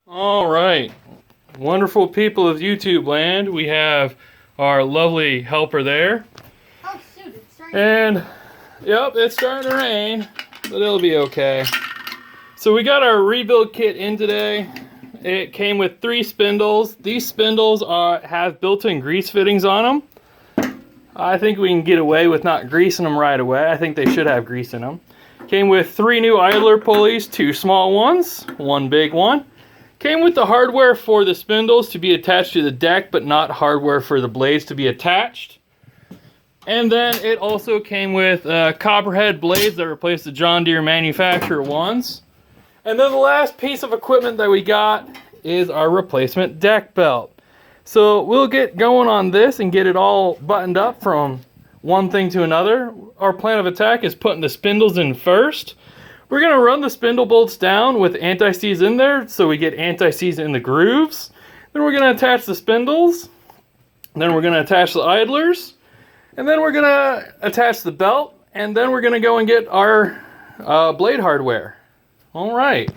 All right, wonderful people of YouTube land, we have our lovely helper there. Oh shoot, it's starting. And yep, it's starting to rain, but it'll be okay. So we got our rebuild kit in today. It came with 3 spindles. These spindles have built-in grease fittings on them. I think we can get away with not greasing them right away. I think they should have grease in them. Came with 3 new idler pulleys, 2 small ones, 1 big one. Came with the hardware for the spindles to be attached to the deck, but not hardware for the blades to be attached. And then it also came with copperhead blades that replace the John Deere manufacturer ones. And then the last piece of equipment that we got is our replacement deck belt. So we'll get going on this and get it all buttoned up from one thing to another. Our plan of attack is putting the spindles in first. We're going to run the spindle bolts down with anti-seize in there so we get anti-seize in the grooves. Then we're going to attach the spindles. Then we're going to attach the idlers. And then we're going to attach the belt. And then we're going to go and get our blade hardware. All right.